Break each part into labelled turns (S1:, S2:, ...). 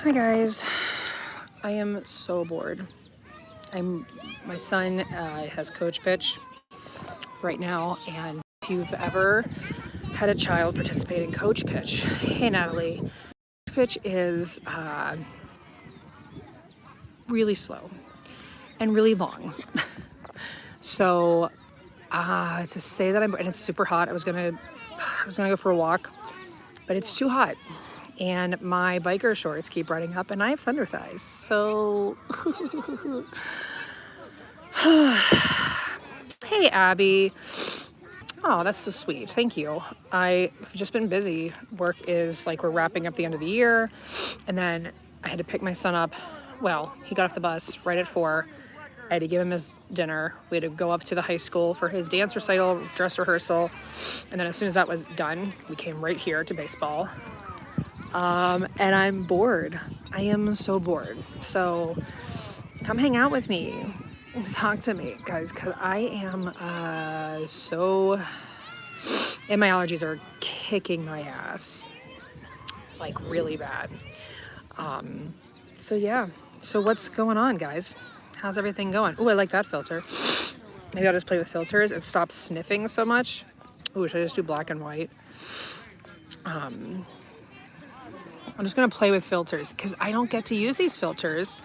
S1: Hi guys, I am so bored. My son has coach pitch right now, and if you've ever had a child participate in coach pitch, hey Natalie, pitch is really slow and really long. So to say that and it's super hot. I was gonna go for a walk, but it's too hot. And my biker shorts keep running up and I have thunder thighs. So, hey Abby. Oh, that's so sweet. Thank you. I've just been busy. Work is like we're wrapping up the end of the year. And then I had to pick my son up. Well, he got off the bus right at 4. I had to give him his dinner. We had to go up to the high school for his dance recital, dress rehearsal. And then as soon as that was done, we came right here to baseball. And I'm bored. I am so bored. So come hang out with me. Talk to me, guys, because I am and my allergies are kicking my ass. Like really bad. So yeah. So what's going on, guys? How's everything going? Ooh, I like that filter. Maybe I'll just play with filters. It stops sniffing so much. Ooh, should I just do black and white? I'm just gonna play with filters because I don't get to use these filters.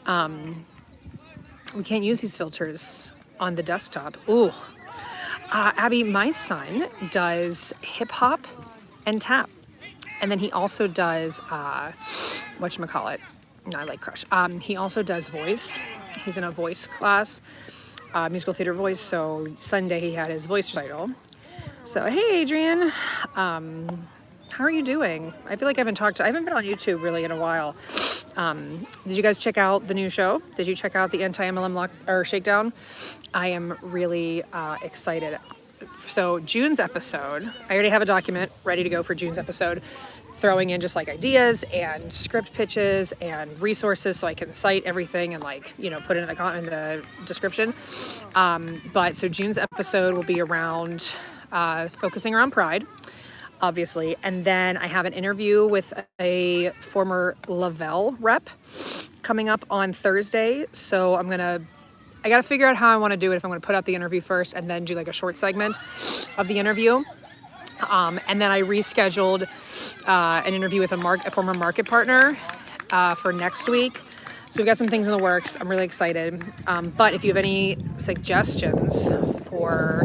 S1: We can't use these filters on the desktop. Ooh. Abby, my son does hip hop and tap. And then he also does, whatchamacallit? I like Crush. He also does voice. He's in a voice class, musical theater voice. So Sunday he had his voice recital. So, hey, Adrian. How are you doing? I feel like I haven't been on YouTube really in a while. Did you guys check out the new show? Did you check out the anti-MLM shakedown? I am really excited. So June's episode, I already have a document ready to go for June's episode, throwing in just like ideas and script pitches and resources so I can cite everything and like, put it in the description. But so June's episode will be around focusing around pride, obviously. And then I have an interview with a former Lavelle rep coming up on Thursday. So I got to figure out how I want to do it, if I'm going to put out the interview first and then do like a short segment of the interview. And then I rescheduled an interview with a former market partner for next week. So we've got some things in the works. I'm really excited. But if you have any suggestions for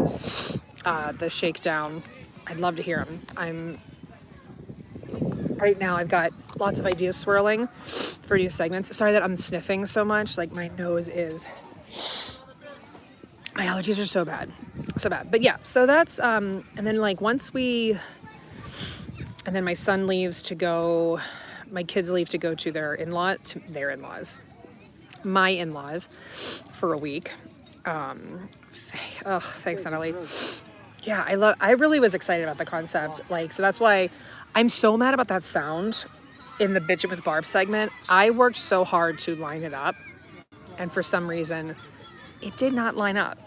S1: the shakedown, I'd love to hear them. Right now I've got lots of ideas swirling for new segments. Sorry that I'm sniffing so much. Like my allergies are so bad. But yeah, so that's, and then like and then my son leaves to go, my kids leave to go to their in-laws, my in-laws for a week. Thanks, Natalie. Yeah, I really was excited about the concept. So that's why I'm so mad about that sound in the Bitchin' with Barb segment. I worked so hard to line it up, and for some reason, it did not line up.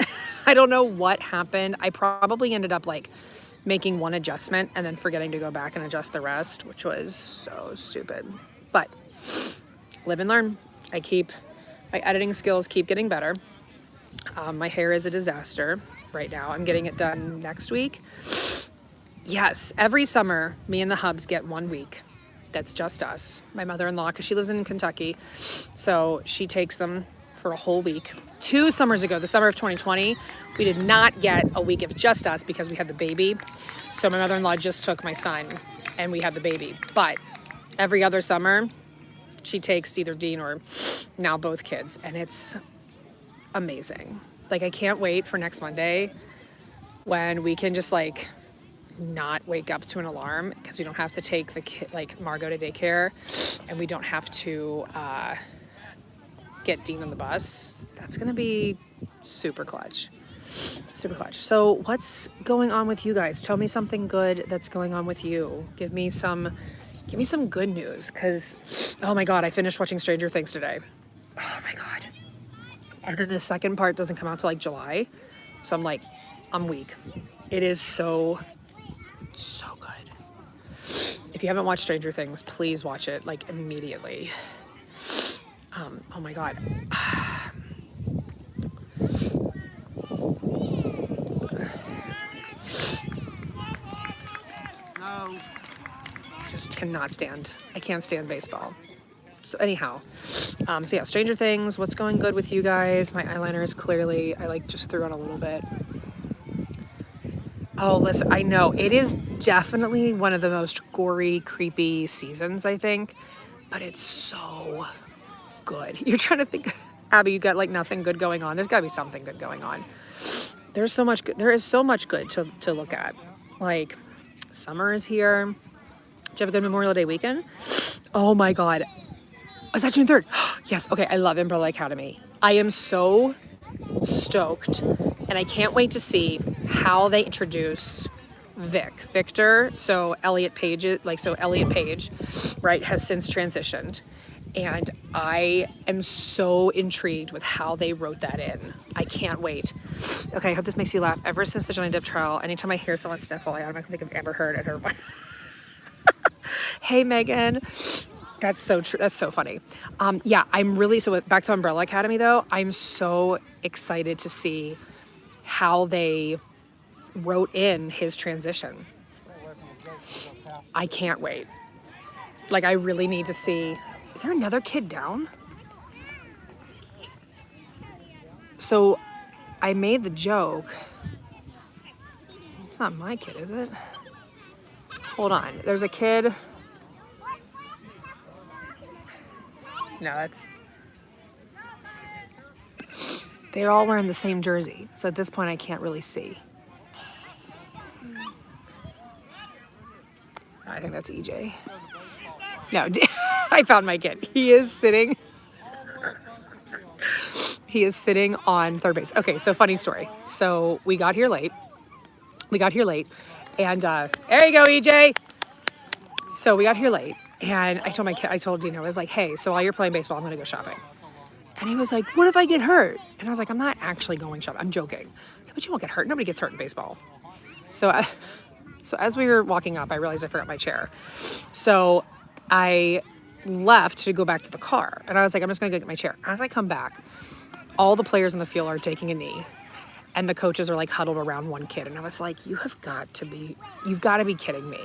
S1: I don't know what happened. I probably ended up making one adjustment and then forgetting to go back and adjust the rest, which was so stupid. But live and learn. My editing skills keep getting better. My hair is a disaster right now. I'm getting it done next week. Yes, every summer, me and the hubs get 1 week. That's just us. My mother-in-law, because she lives in Kentucky, so she takes them for a whole week. 2 summers ago, the summer of 2020, we did not get a week of just us because we had the baby. So my mother-in-law just took my son and we had the baby. But every other summer, she takes either Dean or now both kids, and it's amazing. I can't wait for next Monday when we can just not wake up to an alarm because we don't have to take the kid, Margot to daycare, and we don't have to get Dean on the bus. That's gonna be super clutch. So what's going on with you guys? Tell me something good that's going on with you. Give me some good news, because oh my god, I finished watching Stranger Things today. Oh my god. And then the second part doesn't come out till July. So I'm weak. It is so good. If you haven't watched Stranger Things, please watch it like immediately. Oh my God.
S2: No.
S1: Just cannot stand. I can't stand baseball. So anyhow, so yeah, Stranger Things. What's going good with you guys? My eyeliner is clearly, I like just threw on a little bit. Oh, listen, I know it is definitely one of the most gory, creepy seasons, I think, but it's so good. You're trying to think, Abby, you got like nothing good going on. There's got to be something good going on. There's so much good. There is so much good to look at. Like, summer is here. Did you have a good Memorial Day weekend? Oh my God. Was that June 3rd? Yes. Okay. I love Umbrella Academy. I am so stoked, and I can't wait to see how they introduce Victor. So Elliot Page, right, has since transitioned, and I am so intrigued with how they wrote that in. I can't wait. Okay, I hope this makes you laugh. Ever since the Johnny Depp trial, anytime I hear someone sniffle, I automatically think of Amber Heard and her. Hey, Megan. That's so true. That's so funny. Yeah, I'm really, so back to Umbrella Academy though, I'm so excited to see how they wrote in his transition. I can't wait. Like, I really need to see, is there another kid down? So I made the joke. It's not my kid, is it? Hold on. There's a kid. No, that's... They're all wearing the same jersey. So at this point, I can't really see. I think that's EJ. No, I found my kid. He is sitting on third base. Okay, so funny story. So we got here late. And there you go, EJ. So we got here late. And I told Dina, I was like, hey, so while you're playing baseball, I'm going to go shopping. And he was like, what if I get hurt? And I was like, I'm not actually going shopping. I'm joking. I said, but you won't get hurt. Nobody gets hurt in baseball. So as we were walking up, I realized I forgot my chair. So I left to go back to the car. And I was like, I'm just going to go get my chair. As I come back, all the players in the field are taking a knee. And the coaches are like huddled around one kid. And I was like, you've got to be kidding me.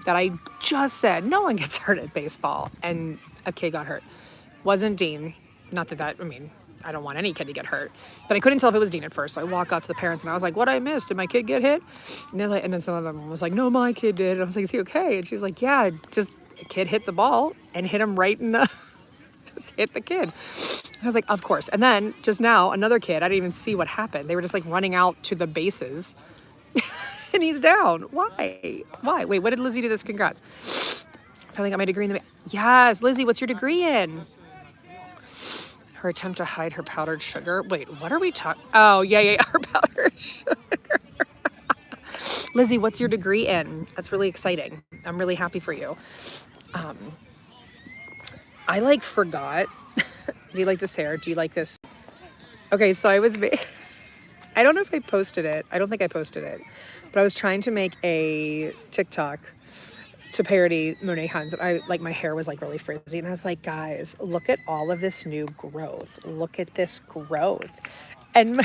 S1: That I just said, no one gets hurt at baseball. And a kid got hurt. Wasn't Dean. Not that, I mean, I don't want any kid to get hurt. But I couldn't tell if it was Dean at first. So I walk up to the parents and I was like, what I missed? Did my kid get hit? And they're like, and then some of them was like, no, my kid did. And I was like, is he okay? And she's like, yeah, just a kid hit the ball and hit him right in the, just hit the kid. And I was like, of course. And then just now, another kid, I didn't even see what happened. They were just like running out to the bases and he's down. Why? Wait, what did Lizzie do this? Congrats. I got my degree in the, yes, Lizzie, what's your degree in? Her attempt to hide her powdered sugar. Wait, what are we talking? Oh, yeah, her powdered sugar. Lizzie, what's your degree in? That's really exciting. I'm really happy for you. I like forgot. Do you like this hair? Do you like this? Okay, so I don't know if I posted it. I don't think I posted it. But I was trying to make a TikTok to parody Monet Huns. And my hair was like really frizzy. And I was like, guys, look at all of this new growth. Look at this growth. And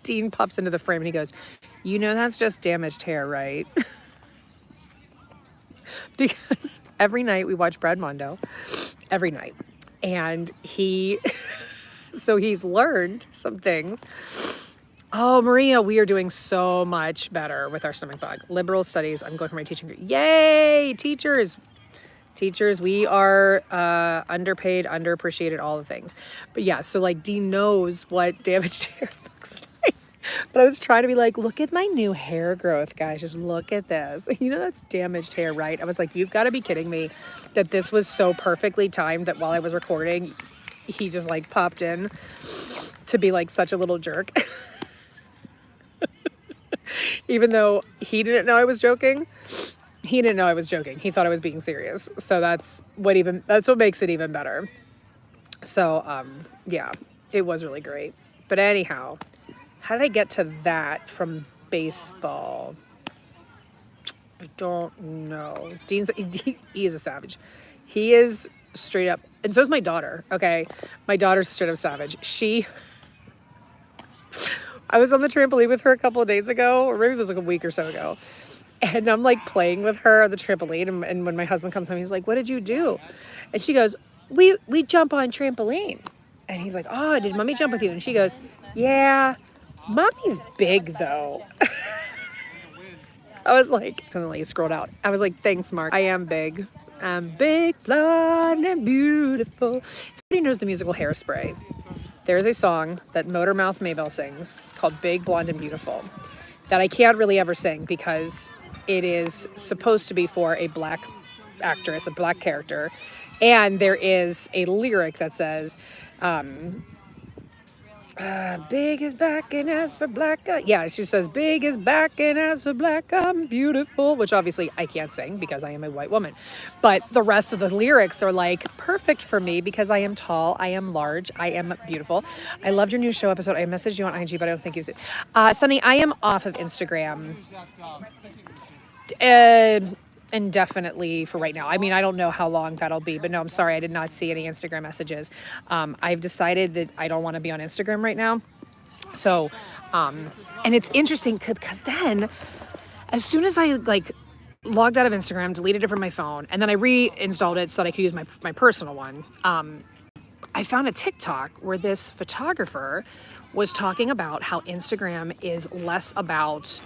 S1: Dean pops into the frame and he goes, you know, that's just damaged hair, right? Because every night we watch Brad Mondo. Every night. And he's learned some things. Oh, Maria, we are doing so much better with our stomach bug. Liberal studies, I'm going for my teaching degree. Yay, teachers. Teachers, we are underpaid, underappreciated, all the things. But yeah, so like Dean knows what damaged hair looks like. But I was trying to be like, look at my new hair growth, guys. Just look at this. You know, that's damaged hair, right? I was like, you've got to be kidding me that this was so perfectly timed that while I was recording, he just like popped in to be like such a little jerk. Even though he didn't know I was joking. He didn't know I was joking. He thought I was being serious. So that's what makes it even better. So, yeah, it was really great. But anyhow, how did I get to that from baseball? I don't know. He is a savage. He is straight up, and so is my daughter, okay? My daughter's a straight up savage. I was on the trampoline with her a couple of days ago, or maybe it was like a week or so ago. And I'm like playing with her on the trampoline. And when my husband comes home, he's like, what did you do? And she goes, we jump on trampoline. And he's like, oh, did mommy jump with you? And she goes, yeah, mommy's big though. I was like, suddenly scrolled out. I was like, thanks, Mark. I am big. I'm big, blonde, and beautiful. If anybody knows the musical Hairspray, there's a song that Motormouth Maybelle sings called Big, Blonde, and Beautiful that I can't really ever sing because it is supposed to be for a black actress, a black character. And there is a lyric that says, big is back and as for black, yeah, she says, big is back and as for black, I'm beautiful, which obviously I can't sing because I am a white woman. But the rest of the lyrics are like perfect for me because I am tall, I am large, I am beautiful. I loved your new show episode. I messaged you on IG, but I don't think you used it. Sunny, I am off of Instagram. Indefinitely for right now. I mean, I don't know how long that'll be, but no, I'm sorry. I did not see any Instagram messages. I've decided that I don't want to be on Instagram right now. So, and it's interesting because then as soon as I like logged out of Instagram, deleted it from my phone, and then I reinstalled it so that I could use my personal one, I found a TikTok where this photographer was talking about how Instagram is less about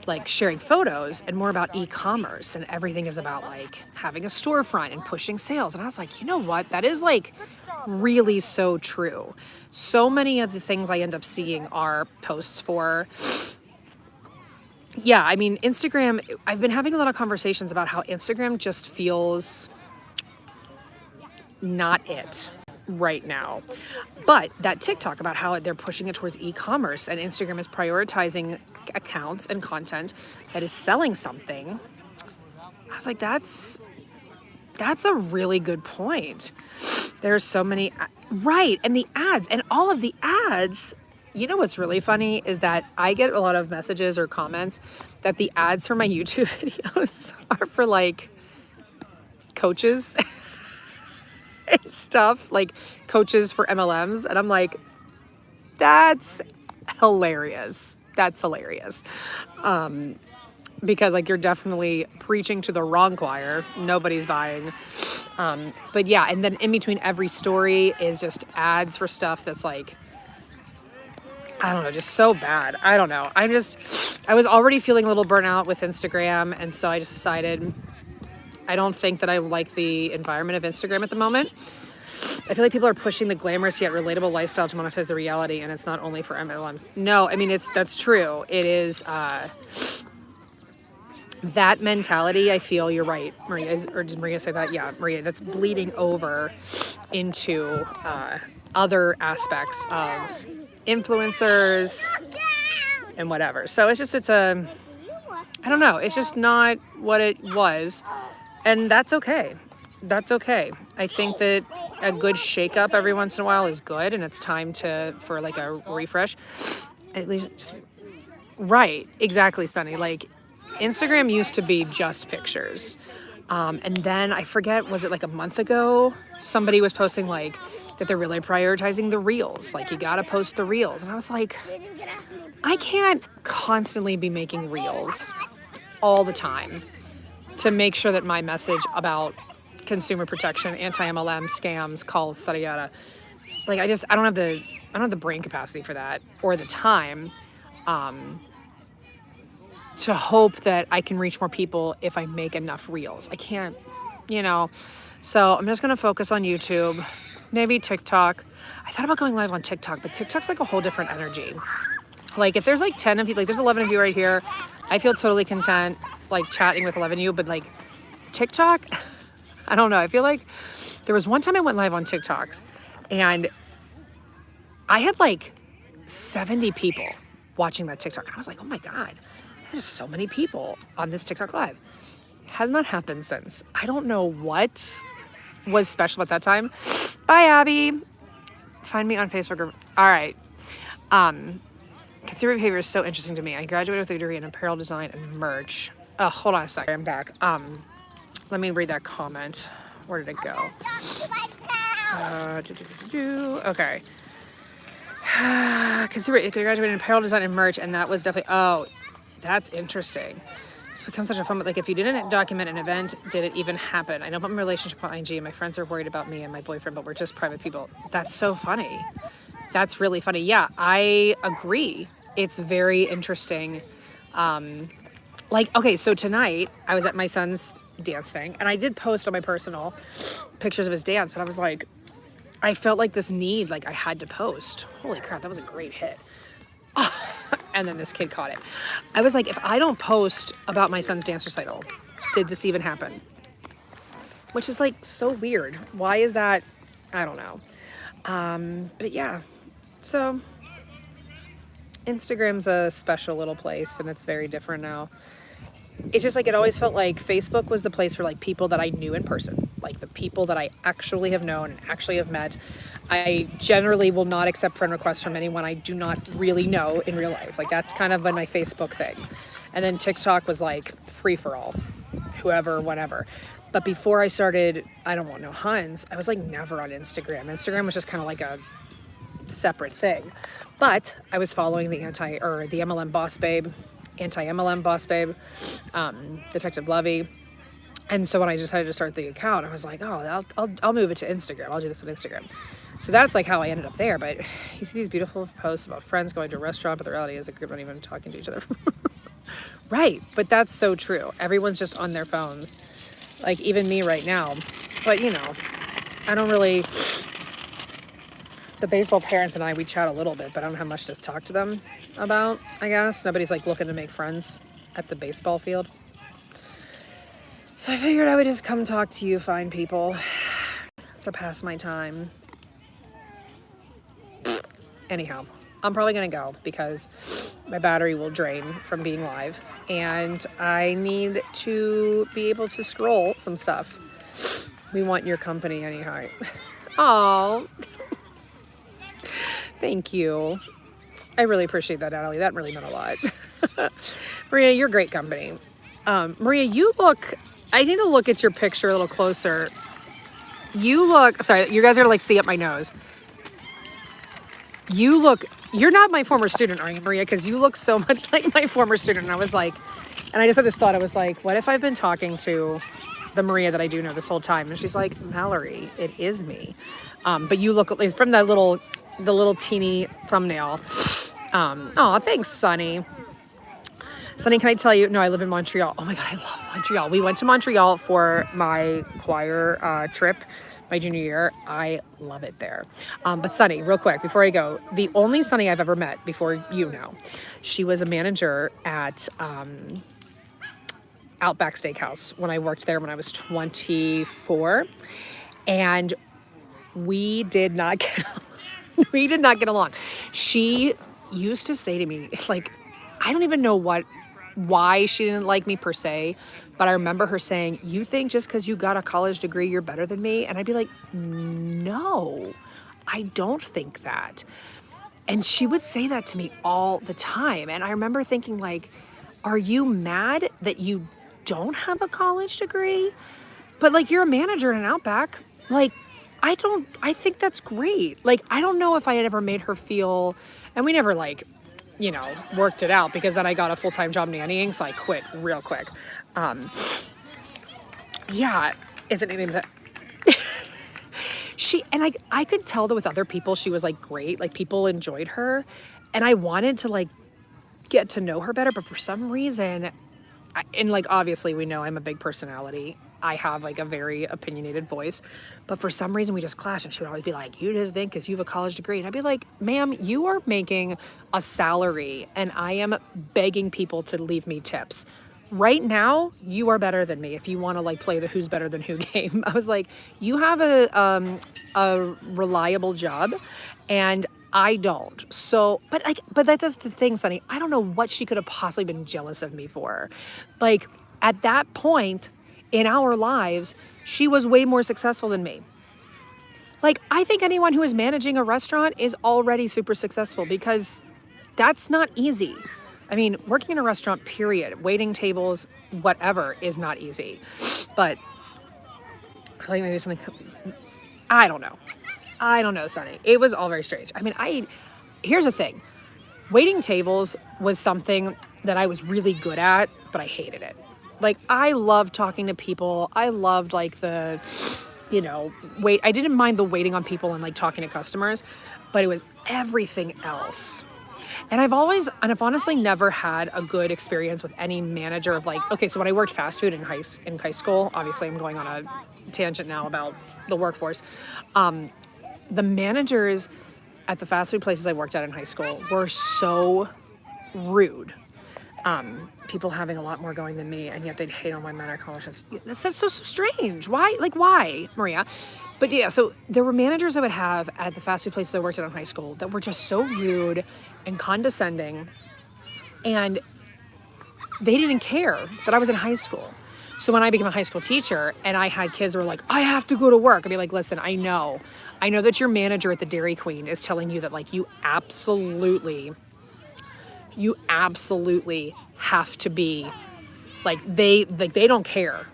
S1: like sharing photos and more about e-commerce, and everything is about like having a storefront and pushing sales. And I was like, you know what? That is like really so true. So many of the things I end up seeing are posts for, yeah, I mean, Instagram, I've been having a lot of conversations about how Instagram just feels not it right now. But that TikTok about how they're pushing it towards e-commerce and Instagram is prioritizing accounts and content that is selling something. I was like, that's a really good point. There's so many, right, and the ads and all of the ads. You know what's really funny is that I get a lot of messages or comments that the ads for my YouTube videos are for like coaches and stuff, like coaches for MLMs. And I'm like, that's hilarious. That's hilarious. Because like you're definitely preaching to the wrong choir. Nobody's buying. But yeah, and then in between every story is just ads for stuff that's like, I don't know, just so bad. I don't know. I was already feeling a little burnout with Instagram. And so I just decided I don't think that I like the environment of Instagram at the moment. I feel like people are pushing the glamorous yet relatable lifestyle to monetize the reality, and it's not only for MLMs. No, I mean, that's true. It is that mentality. I feel you're right, Maria. Or did Maria say that? Yeah, Maria. That's bleeding over into other aspects of influencers and whatever. So I don't know. It's just not what it was. And that's okay. That's okay. I think that a good shakeup every once in a while is good, and it's time for like a refresh. At least, right? Exactly, Sunny. Like Instagram used to be just pictures, and then I forget, was it like a month ago? Somebody was posting like that they're really prioritizing the reels. Like you gotta post the reels, and I was like, I can't constantly be making reels all the time to make sure that my message about consumer protection, anti-MLM, scams, cults, yada yada, like I don't have the brain capacity for that or the time to hope that I can reach more people if I make enough reels. I can't, so I'm just gonna focus on YouTube, maybe TikTok. I thought about going live on TikTok, but TikTok's like a whole different energy. Like if there's like 10 of you, like there's 11 of you right here, I feel totally content like chatting with 11 of you, but like TikTok, I don't know. I feel like there was one time I went live on TikToks and I had like 70 people watching that TikTok. And I was like, oh my God, there's so many people on this TikTok live. Has not happened since. I don't know what was special at that time. Bye, Abby. Find me on Facebook. All right. Consumer behavior is so interesting to me. I graduated with a degree in apparel design and merch. Hold on a second. I'm back. Let me read that comment. Where did it go? Okay. Consumer graduated in apparel design and merch, and that was definitely. Oh, that's interesting. It's become such a fun. Like, if you didn't document an event, did it even happen? I know about my relationship with ING, and my friends are worried about me and my boyfriend, but we're just private people. That's so funny. That's really funny. Yeah, I agree. It's very interesting. Like, okay, so tonight I was at my son's dance thing, and I did post on my personal pictures of his dance, but I was like, I felt like this need, like I had to post. Holy crap, that was a great hit. And then this kid caught it. I was like, if I don't post about my son's dance recital, did this even happen? Which is like so weird. Why is that? I don't know. But yeah, so Instagram's a special little place, and it's very different now. It's just like, it always felt like Facebook was the place for like people that I knew in person, like the people that I actually have known and actually have met. I generally will not accept friend requests from anyone I do not really know in real life. Like, that's kind of been my Facebook thing. And then TikTok was like free for all, whoever, whatever. But before I started, I don't want no Huns, I was like never on Instagram. Instagram was just kind of like a separate thing. But I was following the MLM boss babe, anti-MLM boss babe, Detective Levy. And so when I decided to start the account, I was like, oh, I'll move it to Instagram. I'll do this on Instagram. So that's like how I ended up there. But you see these beautiful posts about friends going to a restaurant, but the reality is a group not even talking to each other. Right. But that's so true. Everyone's just on their phones. Like, even me right now. But, you know, I don't really... The baseball parents and I, we chat a little bit, but I don't have much to talk to them about, I guess. Nobody's like looking to make friends at the baseball field. So I figured I would just come talk to you fine people to pass my time. Anyhow, I'm probably going to go because my battery will drain from being live, and I need to be able to scroll some stuff. We want your company anyhow. Oh, thank you. I really appreciate that, Natalie. That really meant a lot. Maria, you're great company. Maria, you look... I need to look at your picture a little closer. You look... Sorry, you guys are going to like see up my nose. You look... You're not my former student, are you, Maria? Because you look so much like my former student. And I was like... And I just had this thought. I was like, what if I've been talking to the Maria that I do know this whole time? And she's like, Mallory, it is me. But you look... From that little... The little teeny thumbnail. Oh, thanks, Sunny. Sunny, can I tell you? No, I live in Montreal. Oh my God, I love Montreal. We went to Montreal for my choir trip my junior year. I love it there. But Sunny, real quick, before I go, the only Sunny I've ever met before you know, she was a manager at Outback Steakhouse when I worked there when I was 24. And we did not get we did not get along. She used to say to me, like, I don't even know why she didn't like me per se, but I remember her saying, you think just because you got a college degree, you're better than me? And I'd be like, no, I don't think that. And she would say that to me all the time. And I remember thinking, like, are you mad that you don't have a college degree? But like, you're a manager in an Outback. Like, I think that's great. Like, I don't know if I had ever made her feel, and we never like, you know, worked it out because then I got a full-time job nannying, so I quit real quick. Yeah, isn't it that? And I could tell that with other people, she was like great. Like, people enjoyed her, and I wanted to like get to know her better, but for some reason, and like, obviously we know I'm a big personality. I have like a very opinionated voice, but for some reason we just clash, and she would always be like, you just think because you have a college degree. And I'd be like, ma'am, you are making a salary and I am begging people to leave me tips. Right now, you are better than me if you want to like play the who's better than who game. I was like, you have a reliable job and I don't. So, but that's the thing, Sunny. I don't know what she could have possibly been jealous of me for. Like, at that point in our lives, she was way more successful than me. Like, I think anyone who is managing a restaurant is already super successful because that's not easy. I mean, working in a restaurant, period, waiting tables, whatever, is not easy. But like maybe something, I don't know, Sunny. It was all very strange. I mean, here's the thing. Waiting tables was something that I was really good at, but I hated it. Like, I loved talking to people. I loved like the, I didn't mind the waiting on people and like talking to customers, but it was everything else. And I've honestly never had a good experience with any manager of like, okay, so when I worked fast food in high school, obviously I'm going on a tangent now about the workforce. The managers at the fast food places I worked at in high school were so rude. People having a lot more going than me, and yet they'd hate on my men or college chefs. That's so strange. Why? Like, why, Maria? But yeah, so there were managers I would have at the fast food places I worked at in high school that were just so rude and condescending, and they didn't care that I was in high school. So when I became a high school teacher and I had kids who were like, I have to go to work, I'd be like, listen, I know that your manager at the Dairy Queen is telling you that like you absolutely have to be like they don't care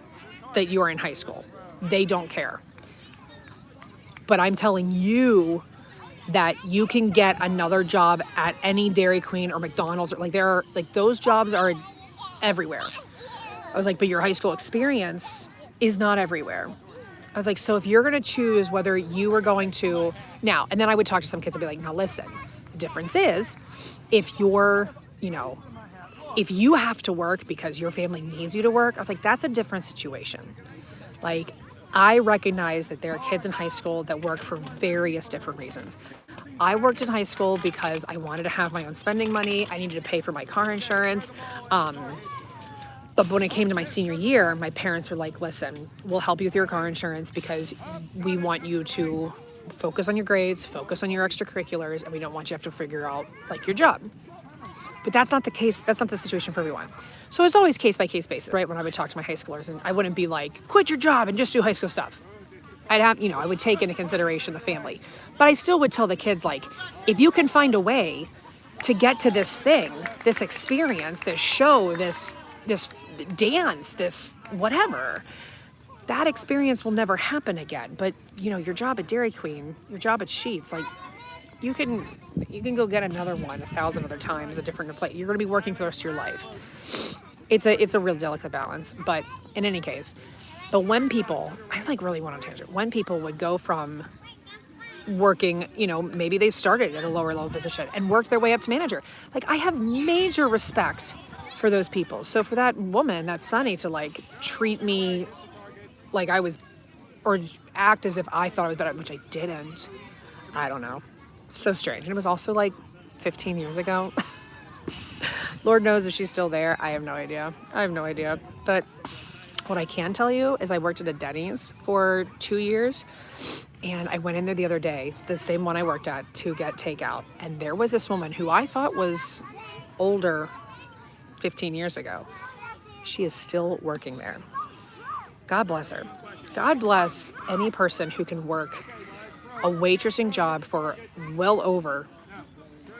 S1: that you are in high school. They don't care. But I'm telling you that you can get another job at any Dairy Queen or McDonald's, or like there are like those jobs are everywhere. I was like, but your high school experience is not everywhere. I was like, so if you're going to choose whether you are going to now, and then I would talk to some kids and be like, now listen, the difference is if you're, if you have to work because your family needs you to work, I was like, that's a different situation. Like, I recognize that there are kids in high school that work for various different reasons. I worked in high school because I wanted to have my own spending money. I needed to pay for my car insurance. But when it came to my senior year, my parents were like, listen, we'll help you with your car insurance because we want you to focus on your grades, focus on your extracurriculars, and we don't want you to have to figure out like your job. But that's not the case. That's not the situation for everyone. So it's always case by case basis, right? When I would talk to my high schoolers, and I wouldn't be like, quit your job and just do high school stuff. I would take into consideration the family. But I still would tell the kids, like, if you can find a way to get to this thing, this experience, this show, this dance, this whatever, that experience will never happen again. But, your job at Dairy Queen, your job at Sheetz, like, you can go get another one 1,000 other times, a different place. You're going to be working for the rest of your life. It's a real delicate balance. But in any case, but when people, I like really went on a tangent, when people would go from working, maybe they started at a lower level position and worked their way up to manager. Like, I have major respect for those people. So for that woman, that Sunny, to like treat me like I was, or act as if I thought I was better, which I didn't. I don't know. So strange. And it was also like 15 years ago. Lord knows if she's still there. I have no idea. But what I can tell you is I worked at a Denny's for 2 years, and I went in there the other day, the same one I worked at, to get takeout. And there was this woman who I thought was older 15 years ago. She is still working there. God bless her. God bless any person who can work a waitressing job for well over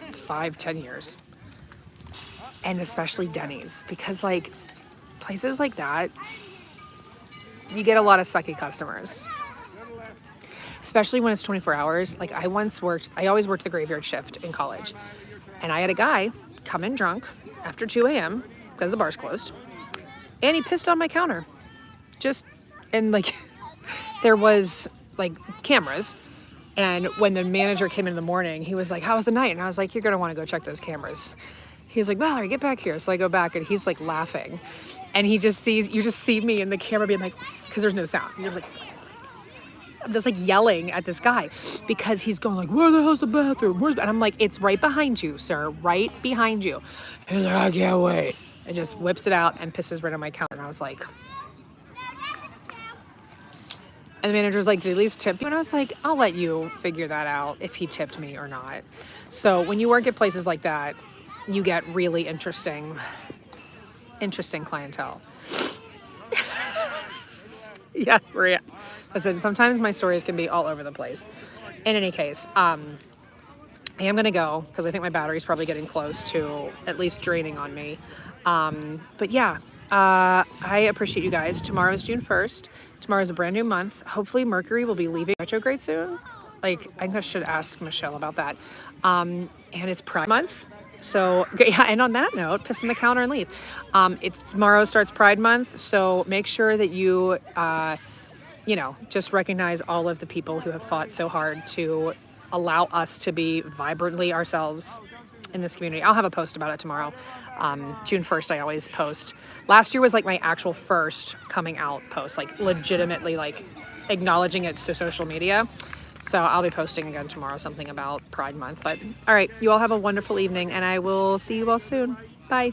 S1: 5-10 years. And especially Denny's, because like places like that, you get a lot of sucky customers, especially when it's 24 hours. Like I always worked the graveyard shift in college, and I had a guy come in drunk after 2 a.m. because the bar's closed, and he pissed on my counter. And like there was like cameras, and when the manager came in the morning, he was like, how was the night? And I was like, you're gonna want to go check those cameras. He's like, Valerie, get back here. So I go back, and he's like laughing, and you just see me in the camera being like, because there's no sound. You're like, I'm just like yelling at this guy because he's going like, where the hell's the bathroom? And I'm like, it's right behind you, sir, right behind you. He's like, I can't wait. And just whips it out and pisses right on my counter. And I was like, and the manager's like, did he at least tip you? And I was like, I'll let you figure that out if he tipped me or not. So when you work at places like that, you get really interesting clientele. Yeah, Maria. Listen, sometimes my stories can be all over the place. In any case, I am gonna go because I think my battery's probably getting close to at least draining on me. But yeah, I appreciate you guys. Tomorrow is June 1st. Tomorrow is a brand new month. Hopefully Mercury will be leaving retrograde soon. Like, I should ask Michelle about that. And it's Pride Month. So, yeah, and on that note, piss in the counter and leave. Tomorrow starts Pride Month, so make sure that you, just recognize all of the people who have fought so hard to allow us to be vibrantly ourselves in this community. I'll have a post about it tomorrow. June 1st, I always post. Last year was like my actual first coming out post, like legitimately like acknowledging it to social media. So I'll be posting again tomorrow something about Pride Month. But all right, you all have a wonderful evening and I will see you all soon. Bye.